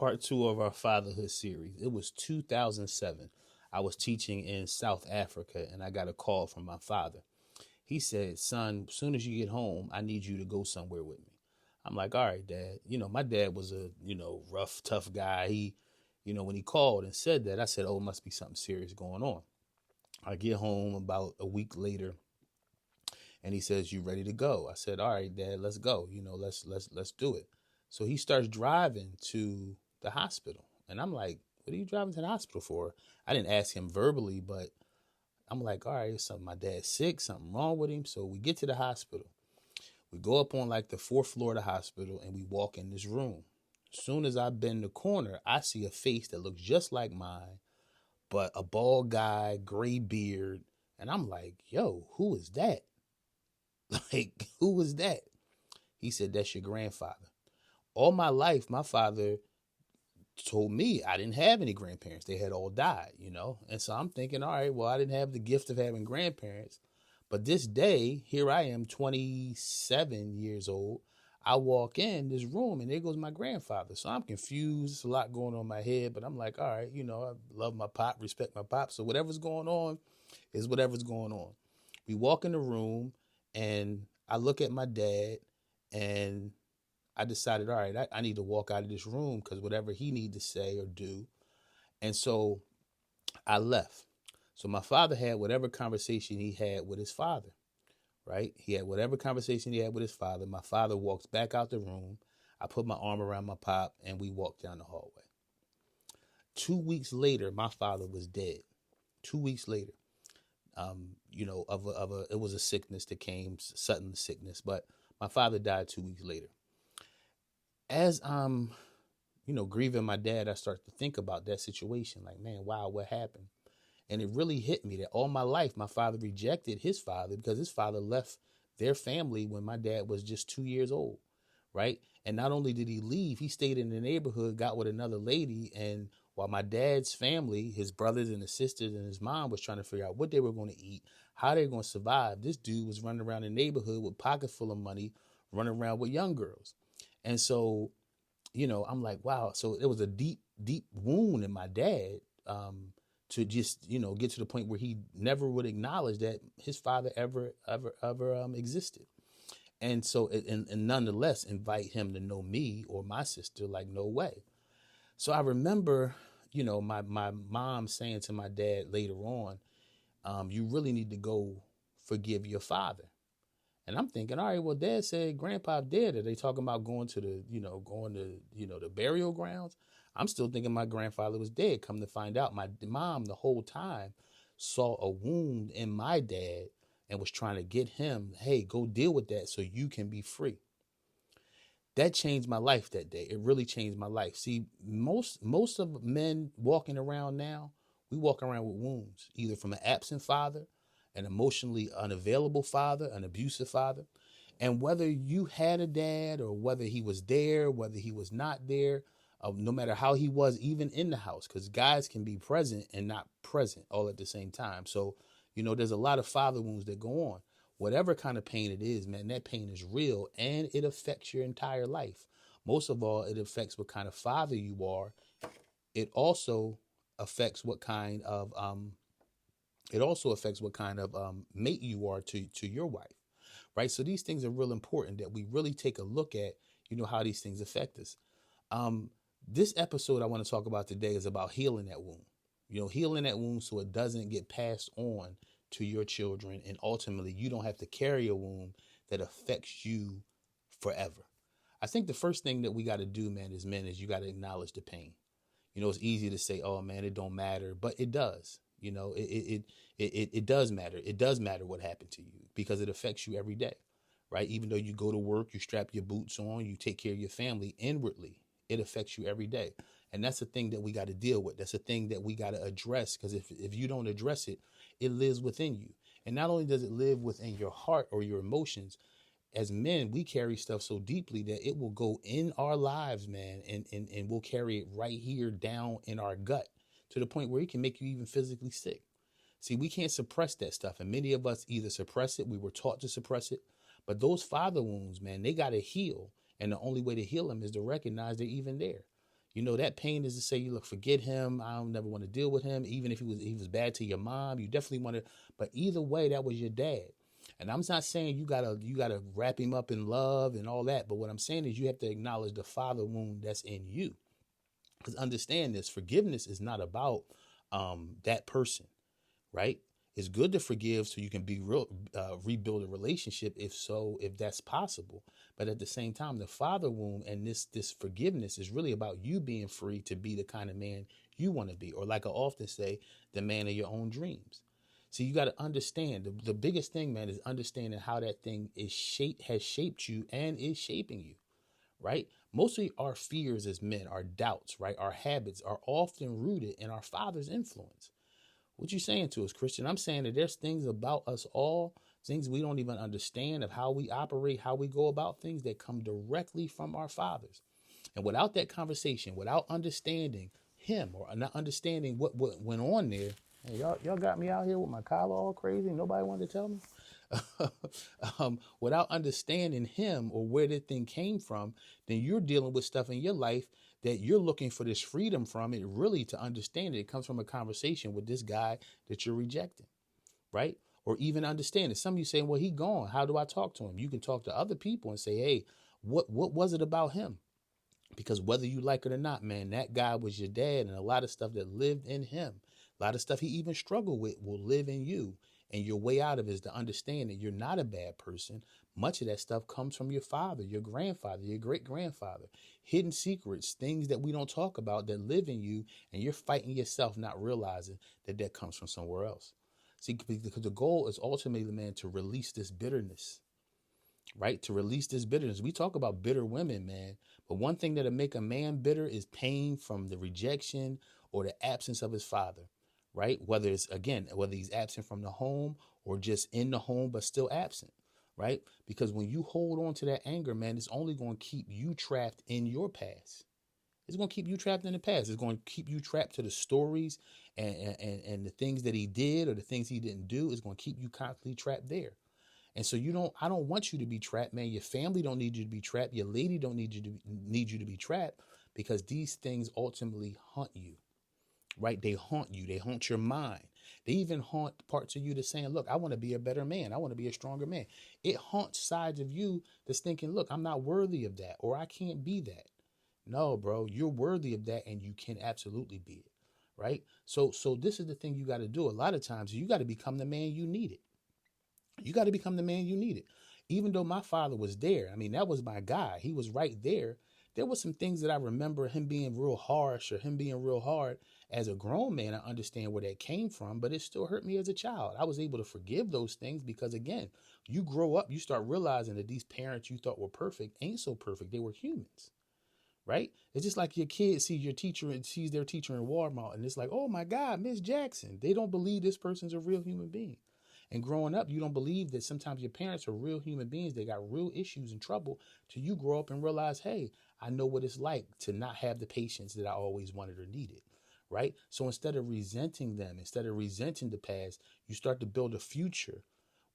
part two of our fatherhood series. It was 2007. I was teaching in South Africa and I got a call from my father. He said, "Son, as soon as you get home, I need you to go somewhere with me." I'm like, "All right, Dad." My dad was a, rough, tough guy. When he called and said that, I said, "Oh, it must be something serious going on." I get home about a week later and he says, "You ready to go?" I said, "All right, Dad, let's go. Let's do it." So he starts driving to the hospital. And I'm like, "What are you driving to the hospital for?" I didn't ask him verbally, but I'm like, "All right, something, my dad's sick, something wrong with him." So we get to the hospital. We go up on like the fourth floor of the hospital and we walk in this room. As soon as I bend the corner, I see a face that looks just like mine, but a bald guy, gray beard. And I'm like, "Yo, who is that?" Like, who was that? He said, "That's your grandfather." All my life, my father told me I didn't have any grandparents. They had all died. And so I'm thinking, all right, well, I didn't have the gift of having grandparents. But this day, here I am, 27 years old. I walk in this room and there goes my grandfather. So I'm confused. There's a lot going on in my head, but I'm like, all right, I love my pop, respect my pop. So whatever's going on is whatever's going on. We walk in the room and I look at my dad and I decided, all right, I need to walk out of this room because whatever he need to say or do. And so I left. So my father had whatever conversation he had with his father, right? He had whatever conversation he had with his father. My father walks back out the room. I put my arm around my pop and we walked down the hallway. 2 weeks later, my father was dead. 2 weeks later. It was a sickness that came, sudden sickness, but my father died 2 weeks later. As I'm, grieving my dad, I start to think about that situation. Like, man, wow, what happened? And it really hit me that all my life, my father rejected his father because his father left their family when my dad was just 2 years old, right? And not only did he leave, he stayed in the neighborhood, got with another lady. And while my dad's family, his brothers and his sisters and his mom was trying to figure out what they were going to eat, how they were going to survive, this dude was running around the neighborhood with pockets full of money, running around with young girls. And so, I'm like, wow. So it was a deep, deep wound in my dad to just, get to the point where he never would acknowledge that his father ever existed. And so, and nonetheless, invite him to know me or my sister, like, no way. So I remember, my mom saying to my dad later on, "You really need to go forgive your father." And I'm thinking, all right, well, Dad said Grandpa dead. Are they talking about going to the burial grounds? I'm still thinking my grandfather was dead. Come to find out, my mom the whole time saw a wound in my dad and was trying to get him, hey, go deal with that so you can be free. That changed my life that day. It really changed my life. See, most of men walking around now, we walk around with wounds, either from an absent father, an emotionally unavailable father, an abusive father. And whether you had a dad or whether he was there, whether he was not there, no matter how he was, even in the house, because guys can be present and not present all at the same time. So, there's a lot of father wounds that go on. Whatever kind of pain it is, man, that pain is real and it affects your entire life. Most of all, it affects what kind of father you are. It also affects what kind of mate you are to your wife, right? So these things are real important that we really take a look at, how these things affect us. This episode I want to talk about today is about healing that wound, healing that wound so it doesn't get passed on to your children. And ultimately, you don't have to carry a wound that affects you forever. I think the first thing that we got to do, man, as men, is you got to acknowledge the pain. It's easy to say, "Oh man, it don't matter," but it does. It does matter. It does matter what happened to you because it affects you every day, right? Even though you go to work, you strap your boots on, you take care of your family inwardly, it affects you every day. And that's the thing that we got to deal with. That's the thing that we got to address, because if you don't address it, it lives within you. And not only does it live within your heart or your emotions, as men, we carry stuff so deeply that it will go in our lives, man, and we'll carry it right here down in our gut to the point where it can make you even physically sick. See, we can't suppress that stuff. And many of us either suppress it, we were taught to suppress it. But those father wounds, man, they got to heal. And the only way to heal them is to recognize they're even there. That pain is to say, you look, forget him. I don't never want to deal with him. Even if he was bad to your mom, you definitely want to. But either way, that was your dad. And I'm not saying you gotta wrap him up in love and all that. But what I'm saying is you have to acknowledge the father wound that's in you. Because understand this, forgiveness is not about that person, right? It's good to forgive so you can rebuild a relationship if that's possible. But at the same time, the father wound and this forgiveness is really about you being free to be the kind of man you want to be, or like I often say, the man of your own dreams. So you got to understand the biggest thing, man, is understanding how that thing has shaped you and is shaping you, right? Mostly our fears as men, our doubts, right? Our habits are often rooted in our father's influence. What you saying to us, Christian? I'm saying that there's things about us all, things we don't even understand of how we operate, how we go about things that come directly from our fathers. And without that conversation, without understanding him or not understanding what went on there, hey, y'all got me out here with my collar all crazy. Nobody wanted to tell me. Without understanding him or where that thing came from, then you're dealing with stuff in your life that you're looking for this freedom from. It really, to understand it, it comes from a conversation with this guy that you're rejecting, right? Or even understand it. Some of you saying, well, he gone. How do I talk to him? You can talk to other people and say, hey, what was it about him? Because whether you like it or not, man, that guy was your dad, and a lot of stuff that lived in him, a lot of stuff he even struggled with will live in you. And your way out of it is to understand that you're not a bad person. Much of that stuff comes from your father, your grandfather, your great grandfather. Hidden secrets, things that we don't talk about that live in you, and you're fighting yourself, not realizing that that comes from somewhere else. See, because the goal is ultimately, man, to release this bitterness, right? To release this bitterness. We talk about bitter women, man. But one thing that'll make a man bitter is pain from the rejection or the absence of his father, right? Whether he's absent from the home or just in the home, but still absent, right? Because when you hold on to that anger, man, it's only going to keep you trapped in your past. It's going to keep you trapped in the past. It's going to keep you trapped to the stories and the things that he did or the things he didn't do. It's going to keep you constantly trapped there. And so I don't want you to be trapped, man. Your family don't need you to be trapped. Your lady don't need you to be trapped, because these things ultimately haunt you, right? They haunt you. They haunt your mind. They even haunt parts of you that's saying, look, I want to be a better man. I want to be a stronger man. It haunts sides of you that's thinking, look, I'm not worthy of that, or I can't be that. No, bro, you're worthy of that, and you can absolutely be it, right? So this is the thing you got to do. A lot of times you got to become the man you needed. You got to become the man you needed. Even though my father was there, I mean, that was my guy. He was right there. There were some things that I remember him being real harsh or him being real hard. As a grown man, I understand where that came from, but it still hurt me as a child. I was able to forgive those things because, again, you grow up, you start realizing that these parents you thought were perfect ain't so perfect. They were humans, right? It's just like your kid sees your teacher and sees their teacher in Walmart, and it's like, oh my God, Miss Jackson. They don't believe this person's a real human being. And growing up, you don't believe that sometimes your parents are real human beings. They got real issues and trouble till you grow up and realize, hey, I know what it's like to not have the patience that I always wanted or needed, right? So instead of resenting them, instead of resenting the past, you start to build a future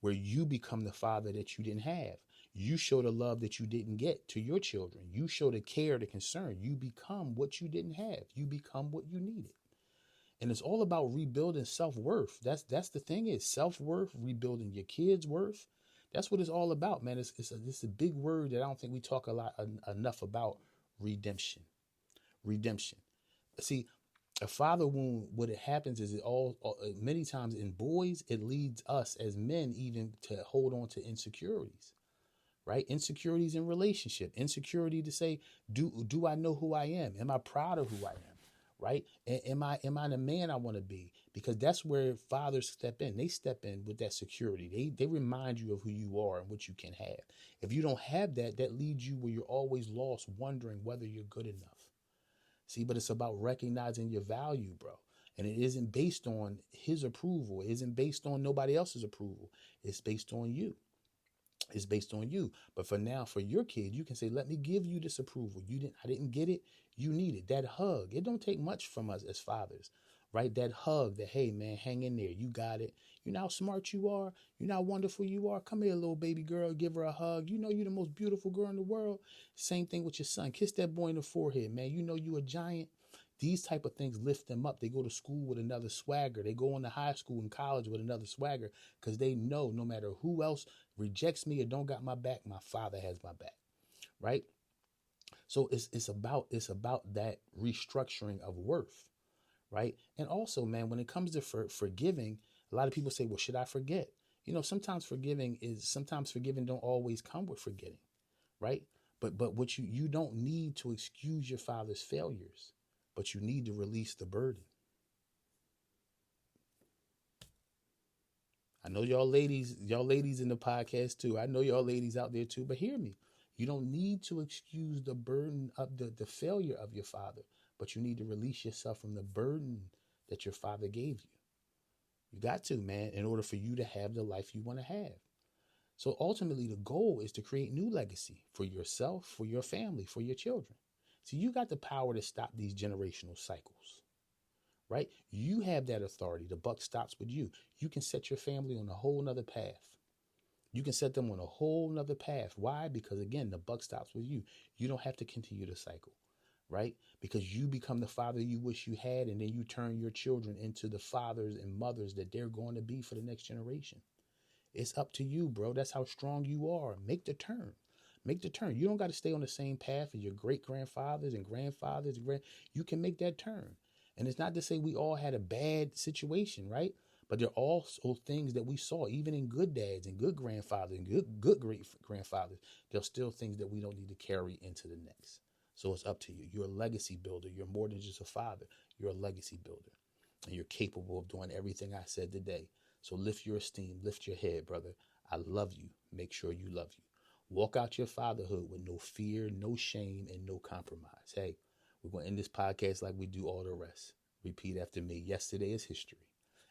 where you become the father that you didn't have. You show the love that you didn't get to your children. You show the care, the concern. You become what you didn't have. You become what you needed. And it's all about rebuilding self-worth. That's the thing, is self-worth, rebuilding your kids' worth. That's what it's all about, man. It's a big word that I don't think we talk a lot enough about: redemption. Redemption. See, a father wound, what it happens is many times in boys, it leads us as men even to hold on to insecurities, right? Insecurities in relationship, insecurity to say, do I know who I am? Am I proud of who I am? Right? Am I the man I want to be? Because that's where fathers step in. They step in with that security. They remind you of who you are and what you can have. If you don't have that, that leads you where you're always lost, wondering whether you're good enough. See, but it's about recognizing your value, bro. And it isn't based on his approval. It isn't based on nobody else's approval. It's based on you. It's based on you. But for now, for your kid, you can say, let me give you this approval. I didn't get it. You need it. That hug. It don't take much from us as fathers. right? That hug, that, hey, man, hang in there. You got it. You know how smart you are. You know how wonderful you are. Come here, little baby girl. Give her a hug. You know you're the most beautiful girl in the world. Same thing with your son. Kiss that boy in the forehead, man. You know you a giant. These type of things lift them up. They go to school with another swagger. They go on to high school and college with another swagger because they know no matter who else rejects me or don't got my back, my father has my back, right? So it's about that restructuring of worth, right? And also, man, when it comes to forgiving, a lot of people say, well, should I forget? Sometimes forgiving don't always come with forgetting, right? But what you don't need to excuse your father's failures, but you need to release the burden. I know y'all ladies in the podcast too. I know y'all ladies out there too, but hear me. You don't need to excuse the burden of the failure of your father, but you need to release yourself from the burden that your father gave you. You got to, man, in order for you to have the life you want to have. So ultimately, the goal is to create new legacy for yourself, for your family, for your children. So you got the power to stop these generational cycles, right? You have that authority. The buck stops with you. You can set your family on a whole nother path. You can set them on a whole nother path. Why? Because again, the buck stops with you. You don't have to continue the cycle, right? Because you become the father you wish you had, and then you turn your children into the fathers and mothers that they're going to be for the next generation. It's up to you, bro. That's how strong you are. Make the turn. Make the turn. You don't got to stay on the same path as your great grandfathers and grandfathers. You can make that turn. And it's not to say we all had a bad situation, right? But there are also things that we saw, even in good dads and good grandfathers and good great grandfathers. There's still things that we don't need to carry into the next. So it's up to you. You're a legacy builder. You're more than just a father. You're a legacy builder. And you're capable of doing everything I said today. So lift your esteem, lift your head, brother. I love you. Make sure you love you. Walk out your fatherhood with no fear, no shame, and no compromise. Hey, we're going to end this podcast like we do all the rest. Repeat after me. Yesterday is history,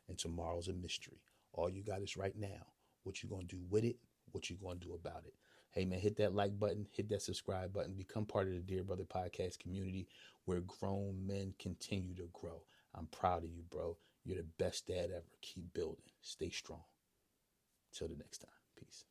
and tomorrow's a mystery. All you got is right now. What you going to do with it? What you going to do about it? Hey, man, hit that like button, hit that subscribe button, become part of the Dear Brother Podcast community where grown men continue to grow. I'm proud of you, bro. You're the best dad ever. Keep building. Stay strong. Till the next time. Peace.